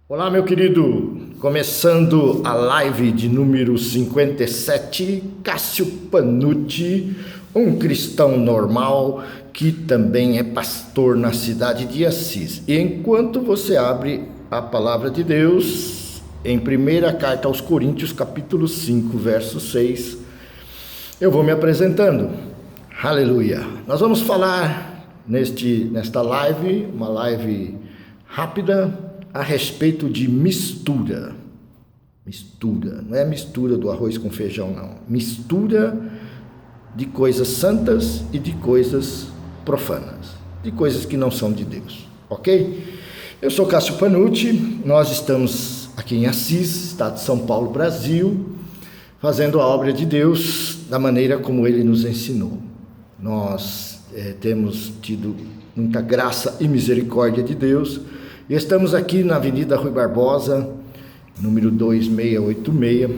Olá, meu querido, começando a live de número 57, Cássio Panucci, um cristão normal que também é pastor na cidade de Assis. E enquanto você abre a palavra de Deus, em primeira carta aos Coríntios, capítulo 5, verso 6, eu vou me apresentando. Aleluia! Nós vamos falar nesta live, uma live rápida, a respeito de mistura. Mistura, não é mistura do arroz com feijão, não. Mistura de coisas santas e de coisas profanas, de coisas que não são de Deus, ok? Eu sou Cássio Panucci, nós estamos aqui em Assis, estado de São Paulo, Brasil, fazendo a obra de Deus da maneira como Ele nos ensinou. Nós temos tido muita graça e misericórdia de Deus. Estamos aqui na Avenida Rui Barbosa, número 2686,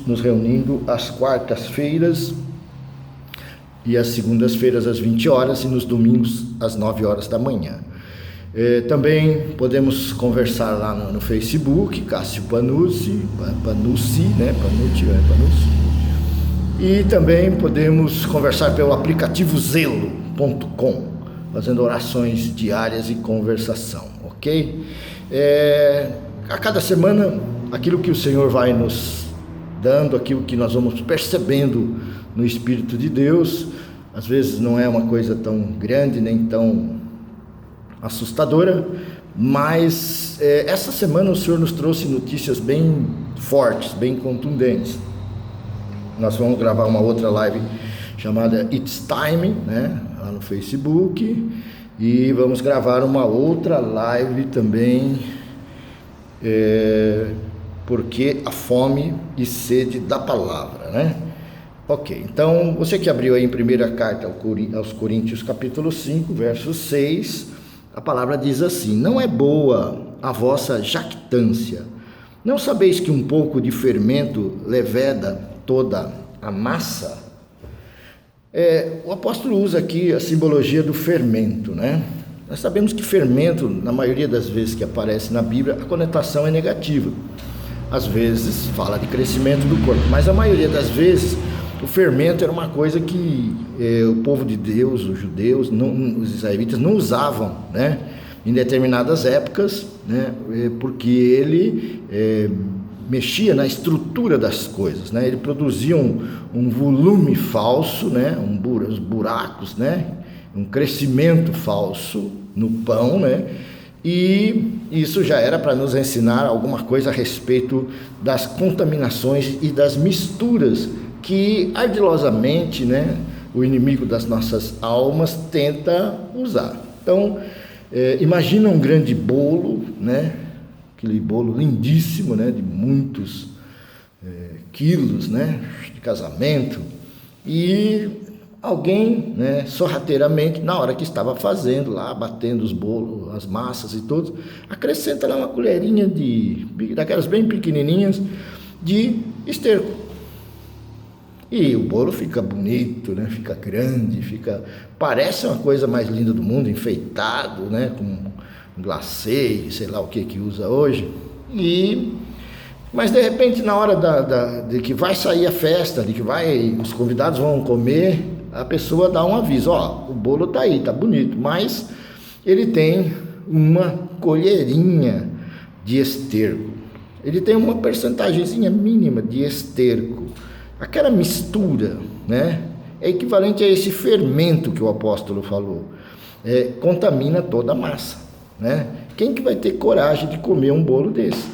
nos reunindo às quartas-feiras e às segundas-feiras às 20 horas e nos domingos às 9 horas da manhã. Também podemos conversar lá no Facebook, Cássio Panucci, né? Panucci. E também podemos conversar pelo aplicativo Zelo.com. fazendo orações diárias e conversação, ok? A cada semana, aquilo que o Senhor vai nos dando, aquilo que nós vamos percebendo no Espírito de Deus, às vezes não é uma coisa tão grande, nem tão assustadora, mas essa semana o Senhor nos trouxe notícias bem fortes, bem contundentes. Nós vamos gravar uma outra live chamada It's Time, né? Lá no Facebook, e vamos gravar uma outra live também, porque a fome e sede da palavra, né? Ok, então você que abriu aí em primeira carta aos Coríntios capítulo 5, verso 6, a palavra diz assim: não é boa a vossa jactância, não sabeis que um pouco de fermento leveda toda a massa? O apóstolo usa aqui a simbologia do fermento, né? Nós sabemos que fermento, na maioria das vezes que aparece na Bíblia, a conotação é negativa. Às vezes fala de crescimento do corpo, mas a maioria das vezes o fermento era uma coisa que o povo de Deus, os judeus, os israelitas não usavam, né? Em determinadas épocas, né? Porque ele mexia na estrutura das coisas, né? Ele produzia um volume falso, né? Uns buracos, né? Um crescimento falso no pão, né? E isso já era para nos ensinar alguma coisa a respeito das contaminações e das misturas que ardilosamente, né, o inimigo das nossas almas tenta usar. Então, imagina um grande bolo, né? Aquele bolo lindíssimo, né, de muitos quilos, né, de casamento, e alguém, né, sorrateiramente, na hora que estava fazendo lá, batendo os bolos, as massas e tudo, acrescenta lá uma colherinha daquelas bem pequenininhas de esterco. E o bolo fica bonito, né, fica grande, parece uma coisa mais linda do mundo, enfeitado, né, com glacê, sei lá o que usa hoje, mas de repente na hora de que vai sair a festa, de que os convidados vão comer, a pessoa dá um aviso: o bolo tá aí, tá bonito, mas ele tem uma colherinha de esterco, ele tem uma percentagemzinha mínima de esterco. Aquela mistura, né, é equivalente a esse fermento que o apóstolo falou, contamina toda a massa. Né? Quem que vai ter coragem de comer um bolo desse?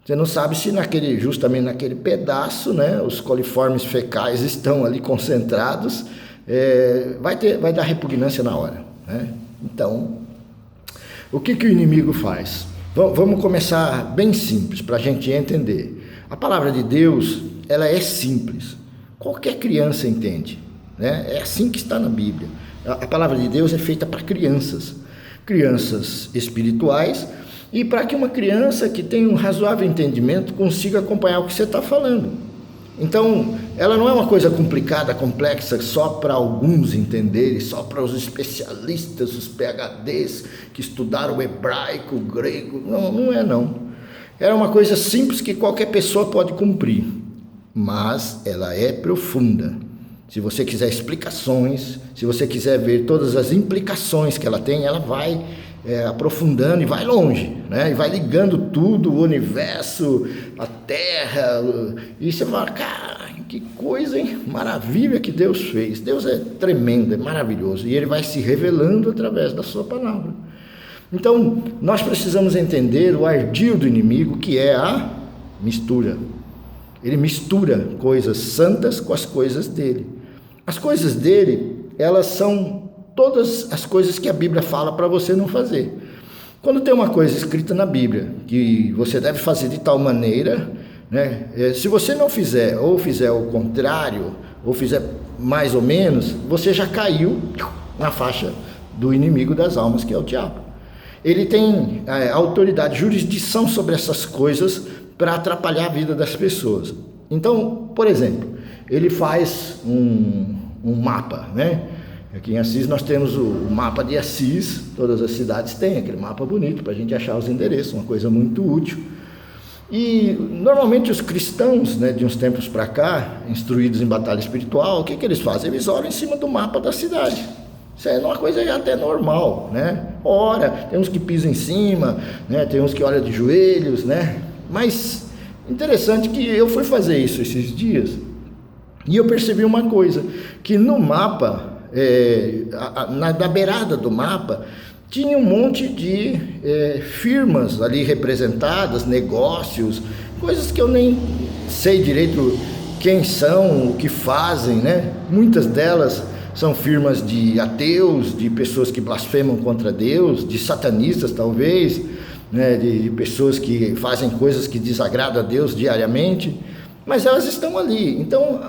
Você não sabe se justamente naquele pedaço, né, os coliformes fecais estão ali concentrados, vai dar repugnância na hora, né? Então, o que o inimigo faz? Vamos começar bem simples para a gente entender. A palavra de Deus, ela é simples, qualquer criança entende, né? É assim que está na Bíblia. A palavra de Deus é feita para crianças espirituais, e para que uma criança que tem um razoável entendimento consiga acompanhar o que você está falando. Então, ela não é uma coisa complicada, complexa, só para alguns entenderem, só para os especialistas, os PhDs que estudaram o hebraico, o grego. Não, não é não. É uma coisa simples que qualquer pessoa pode cumprir, mas ela é profunda. Se você quiser explicações, se você quiser ver todas as implicações que ela tem, ela vai aprofundando e vai longe, né? E vai ligando tudo, o universo, a terra, e você fala, cara, que coisa, hein? Maravilha que Deus fez. Deus é tremendo, é maravilhoso, e Ele vai se revelando através da sua palavra. Então, nós precisamos entender o ardil do inimigo, que é a mistura. Ele mistura coisas santas com as coisas dele. As coisas dele, elas são todas as coisas que a Bíblia fala para você não fazer. Quando tem uma coisa escrita na Bíblia que você deve fazer de tal maneira, né, se você não fizer, ou fizer o contrário, ou fizer mais ou menos, você já caiu na faixa do inimigo das almas, que é o diabo. Ele tem autoridade, jurisdição sobre essas coisas para atrapalhar a vida das pessoas. Então, por exemplo, ele faz um mapa, né? Aqui em Assis nós temos o mapa de Assis, todas as cidades têm aquele mapa bonito para a gente achar os endereços, uma coisa muito útil. E normalmente os cristãos, né, de uns tempos para cá, instruídos em batalha espiritual, o que eles fazem? Eles oram em cima do mapa da cidade. Isso é uma coisa até normal, né? Ora, tem uns que pisam em cima, né? Tem uns que olham de joelhos, né? Mas interessante que eu fui fazer isso esses dias e eu percebi uma coisa, que no mapa, na beirada do mapa, tinha um monte de firmas ali representadas, negócios, coisas que eu nem sei direito quem são, o que fazem, né? Muitas delas são firmas de ateus, de pessoas que blasfemam contra Deus, de satanistas talvez, né? De pessoas que fazem coisas que desagradam a Deus diariamente. Mas elas estão ali. Então,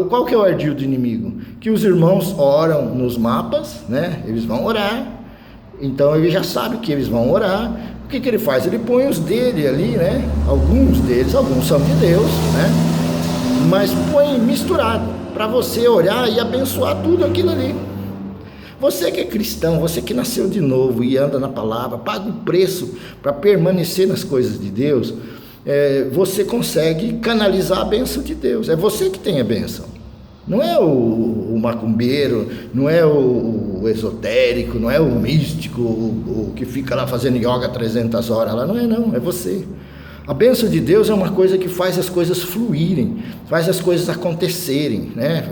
qual que é o ardil do inimigo? Que os irmãos oram nos mapas, né? Eles vão orar. Então, ele já sabe que eles vão orar. O que ele faz? Ele põe os dele ali, né? Alguns deles, alguns são de Deus, né? Mas põe misturado, para você orar e abençoar tudo aquilo ali. Você que é cristão, você que nasceu de novo e anda na palavra, paga o preço para permanecer nas coisas de Deus, você consegue canalizar a bênção de Deus. É você que tem a bênção. Não é o macumbeiro, não é o esotérico, não é o místico, o que fica lá fazendo yoga 300 horas lá. Não, é você. A bênção de Deus é uma coisa que faz as coisas fluírem, faz as coisas acontecerem, né?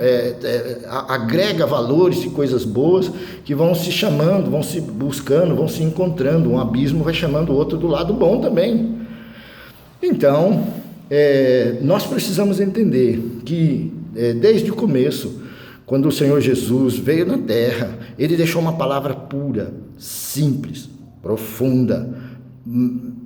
Agrega valores e coisas boas que vão se chamando, vão se buscando, vão se encontrando. Um abismo vai chamando o outro do lado bom também. Então, nós precisamos entender que desde o começo, quando o Senhor Jesus veio na terra, Ele deixou uma palavra pura, simples, profunda,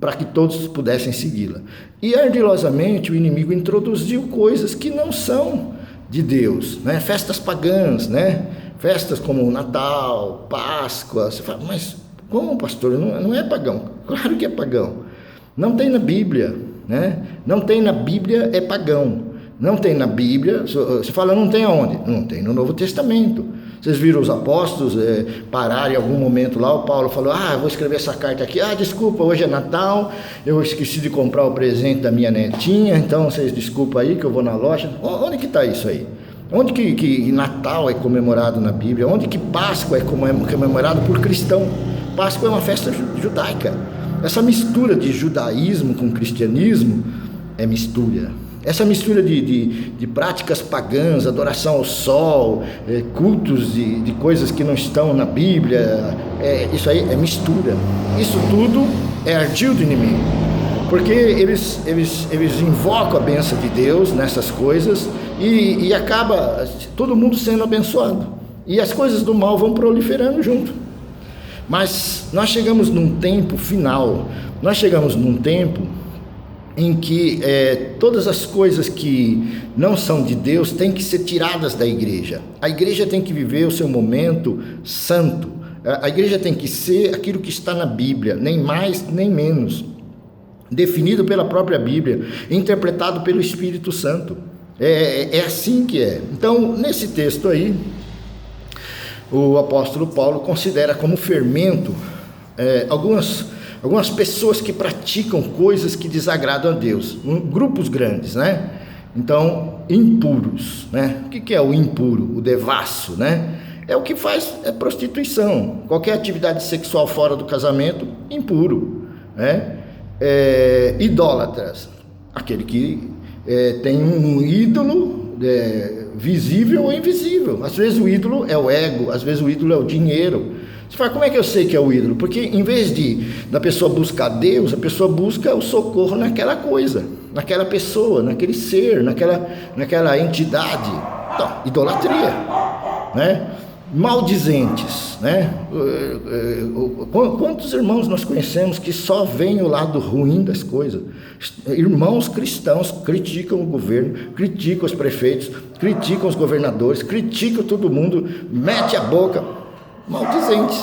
para que todos pudessem segui-la. E ardilosamente o inimigo introduziu coisas que não são de Deus, né? Festas pagãs, né? Festas como Natal, Páscoa. Você fala, mas como, pastor? Não é pagão. Claro que é pagão. Não tem na Bíblia, né? Não tem na Bíblia, é pagão. Não tem na Bíblia. Você fala, não tem aonde? Não tem no Novo Testamento. Vocês viram os apóstolos pararem em algum momento lá, o Paulo falou, vou escrever essa carta aqui, desculpa, hoje é Natal, eu esqueci de comprar o presente da minha netinha, então vocês desculpa aí que eu vou na loja. Onde que está isso aí? Onde que Natal é comemorado na Bíblia? Onde que Páscoa é comemorado por cristão? Páscoa é uma festa judaica. Essa mistura de judaísmo com cristianismo é mistura. Essa mistura de práticas pagãs, adoração ao sol, cultos de coisas que não estão na Bíblia, isso aí é mistura. Isso tudo é ardil do inimigo, porque eles invocam a bênção de Deus nessas coisas e acaba todo mundo sendo abençoado. E as coisas do mal vão proliferando junto. Mas nós chegamos num tempo final, nós chegamos num tempo em que todas as coisas que não são de Deus têm que ser tiradas da igreja. A igreja tem que viver o seu momento santo. A igreja tem que ser aquilo que está na Bíblia, nem mais nem menos, definido pela própria Bíblia, interpretado pelo Espírito Santo. É assim que é. Então, nesse texto aí, o apóstolo Paulo considera como fermento algumas pessoas que praticam coisas que desagradam a Deus, grupos grandes, né? Então, impuros, né? O que é o impuro? O devasso, né? É o que faz prostituição, qualquer atividade sexual fora do casamento, impuro, né? Idólatras, aquele que tem um ídolo visível ou invisível. Às vezes o ídolo é o ego, às vezes o ídolo é o dinheiro. Você fala, como é que eu sei que é o ídolo? Porque em vez da pessoa buscar Deus, a pessoa busca o socorro naquela coisa, naquela pessoa, naquele ser, naquela entidade. Então, idolatria, né? Maldizentes, né? Quantos irmãos nós conhecemos que só veem o lado ruim das coisas? Irmãos cristãos criticam o governo, criticam os prefeitos, criticam os governadores, criticam todo mundo, mete a boca. Maldizentes,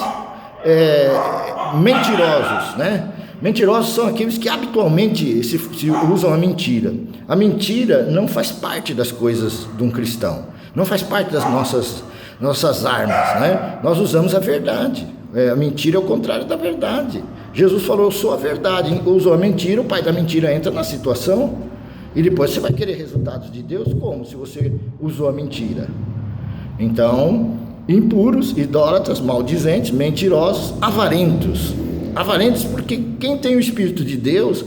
mentirosos, né? Mentirosos são aqueles que habitualmente se usam a mentira. A mentira não faz parte das coisas de um cristão, não faz parte das nossas armas, né? Nós usamos a verdade. A mentira é o contrário da verdade. Jesus falou, eu sou a verdade. Usou a mentira, o pai da mentira entra na situação e depois você vai querer resultados de Deus como? Se você usou a mentira. Então, impuros, idólatras, maldizentes, mentirosos, avarentos. Avarentos porque quem tem o Espírito de Deus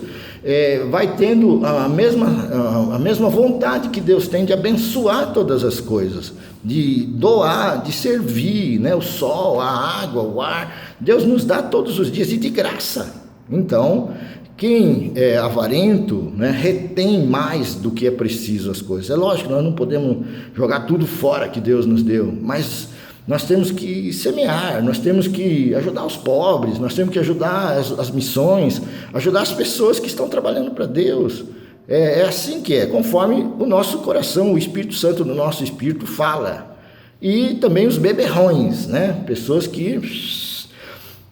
vai tendo a mesma vontade que Deus tem de abençoar todas as coisas, de doar, de servir, né? O sol, a água, o ar, Deus nos dá todos os dias e de graça. Então, quem é avarento, né, retém mais do que é preciso as coisas. É lógico, nós não podemos jogar tudo fora que Deus nos deu, mas nós temos que semear, nós temos que ajudar os pobres, nós temos que ajudar as missões, ajudar as pessoas que estão trabalhando para Deus. É assim que é, conforme o nosso coração, o Espírito Santo do nosso espírito fala. E também os beberrões, né? Pessoas que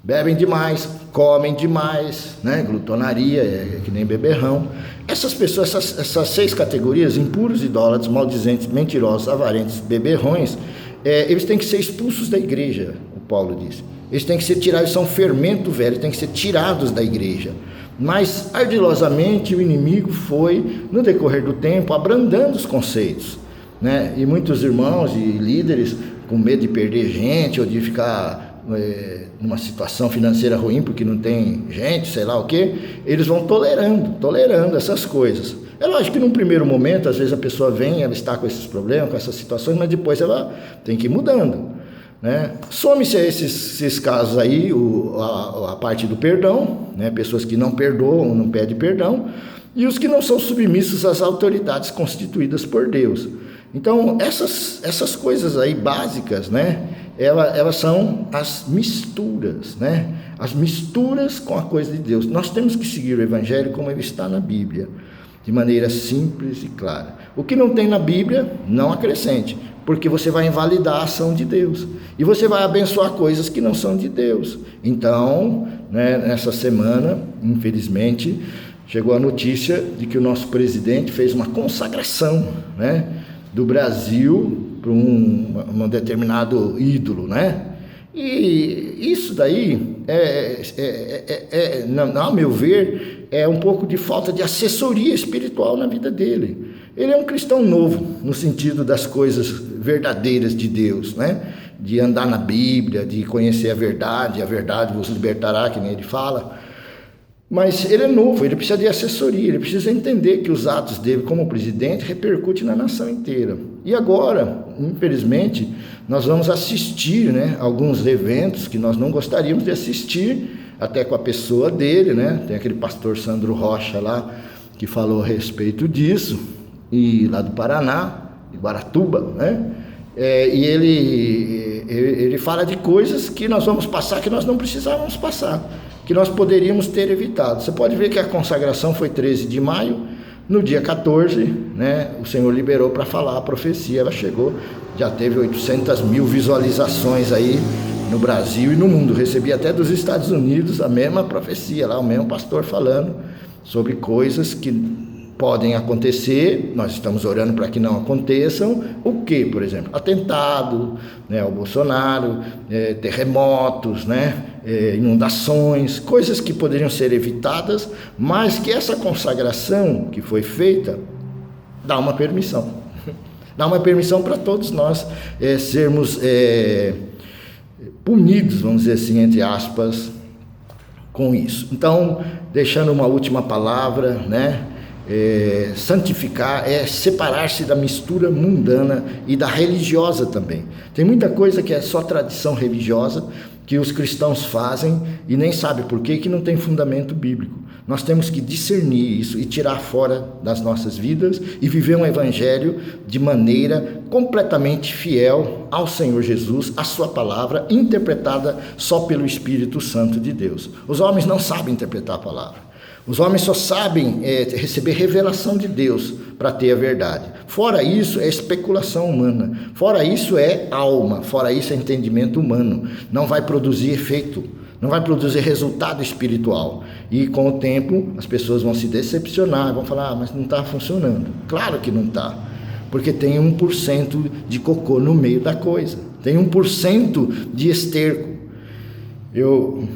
bebem demais, comem demais, né? Glutonaria, que nem beberrão. Essas pessoas, essas 6 categorias, impuros, idólatras, maldizentes, mentirosos, avarentos, beberrões, eles têm que ser expulsos da igreja, o Paulo diz. Eles têm que ser tirados, são fermento velho, têm que ser tirados da igreja. Mas, ardilosamente, o inimigo foi, no decorrer do tempo, abrandando os conceitos, né? E muitos irmãos e líderes, com medo de perder gente, ou de ficar numa situação financeira ruim, porque não tem gente, sei lá o quê, eles vão tolerando essas coisas. É lógico que num primeiro momento, às vezes a pessoa vem, ela está com esses problemas, com essas situações, mas depois ela tem que ir mudando, né? Some-se a esses casos aí a parte do perdão, né? Pessoas que não perdoam, não pedem perdão, e os que não são submissos às autoridades constituídas por Deus. Então, essas coisas aí básicas, né? Elas são as misturas, né? As misturas com a coisa de Deus. Nós temos que seguir o Evangelho como ele está na Bíblia, de maneira simples e clara. O que não tem na Bíblia, não acrescente, porque você vai invalidar a ação de Deus e você vai abençoar coisas que não são de Deus. Então, né, nessa semana, infelizmente, chegou a notícia de que o nosso presidente fez uma consagração, né, do Brasil para um determinado ídolo, né? E isso daí, ao meu ver, é um pouco de falta de assessoria espiritual na vida dele. Ele é um cristão novo, no sentido das coisas verdadeiras de Deus, né? De andar na Bíblia, de conhecer a verdade vos libertará, que nem ele fala. Mas ele é novo, ele precisa de assessoria, ele precisa entender que os atos dele como presidente repercutem na nação inteira. E agora, infelizmente, nós vamos assistir, né, alguns eventos que nós não gostaríamos de assistir, até com a pessoa dele, né? Tem aquele pastor Sandro Rocha lá, que falou a respeito disso, e lá do Paraná, de Guaratuba, né? E ele fala de coisas que nós vamos passar, que nós não precisávamos passar, que nós poderíamos ter evitado. Você pode ver que a consagração foi 13 de maio, no dia 14, né, o Senhor liberou para falar a profecia, ela chegou, já teve 800 mil visualizações aí no Brasil e no mundo. Recebi até dos Estados Unidos a mesma profecia lá, o mesmo pastor falando sobre coisas que podem acontecer, nós estamos orando para que não aconteçam, o que, por exemplo? Atentado, né, ao Bolsonaro, terremotos, né, inundações, coisas que poderiam ser evitadas, mas que essa consagração que foi feita dá uma permissão. Dá uma permissão para todos nós sermos punidos, vamos dizer assim, entre aspas, com isso. Então, deixando uma última palavra, né? Santificar é separar-se da mistura mundana e da religiosa também. Tem muita coisa que é só tradição religiosa que os cristãos fazem e nem sabe por quê, que não tem fundamento bíblico. Nós temos que discernir isso e tirar fora das nossas vidas e viver um evangelho de maneira completamente fiel ao Senhor Jesus, à sua palavra, interpretada só pelo Espírito Santo de Deus. Os homens não sabem interpretar a palavra. Os homens só sabem receber revelação de Deus para ter a verdade. Fora isso é especulação humana. Fora isso é alma. Fora isso é entendimento humano. Não vai produzir efeito. Não vai produzir resultado espiritual. E com o tempo as pessoas vão se decepcionar. Vão falar, mas não está funcionando. Claro que não está. Porque tem 1% de cocô no meio da coisa. Tem 1% de esterco. Eu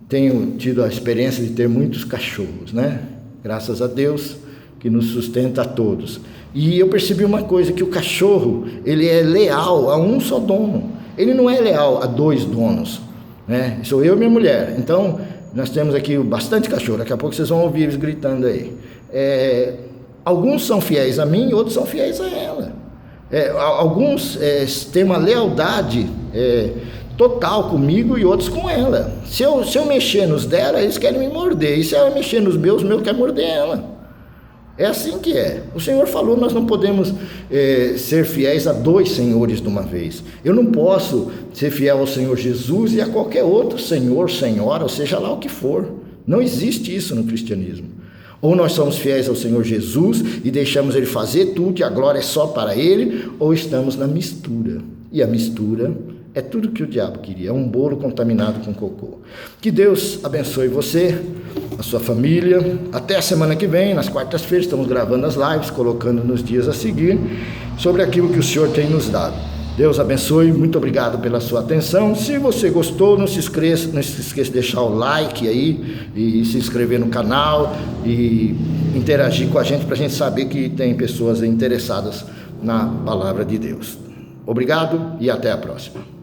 tenho tido a experiência de ter muitos cachorros, né? Graças a Deus que nos sustenta a todos. E eu percebi uma coisa, que o cachorro, ele é leal a um só dono. Ele não é leal a 2 donos, né? Sou eu e minha mulher. Então, nós temos aqui bastante cachorro. Daqui a pouco vocês vão ouvir eles gritando aí. Alguns são fiéis a mim, outros são fiéis a ela. Alguns têm uma lealdade total comigo e outros com ela. Se eu mexer nos dela, eles querem me morder. E se ela mexer nos meus querem morder ela. É assim que é. O Senhor falou, nós não podemos ser fiéis a 2 senhores de uma vez. Eu não posso ser fiel ao Senhor Jesus e a qualquer outro senhor, senhora, ou seja lá o que for. Não existe isso no cristianismo. Ou nós somos fiéis ao Senhor Jesus e deixamos Ele fazer tudo e a glória é só para Ele, ou estamos na mistura. E a mistura é tudo que o diabo queria, é um bolo contaminado com cocô. Que Deus abençoe você, a sua família. Até a semana que vem, nas quartas-feiras, estamos gravando as lives, colocando nos dias a seguir, sobre aquilo que o Senhor tem nos dado. Deus abençoe, muito obrigado pela sua atenção. Se você gostou, não se esqueça de deixar o like aí, e se inscrever no canal, e interagir com a gente, para a gente saber que tem pessoas interessadas na palavra de Deus. Obrigado e até a próxima.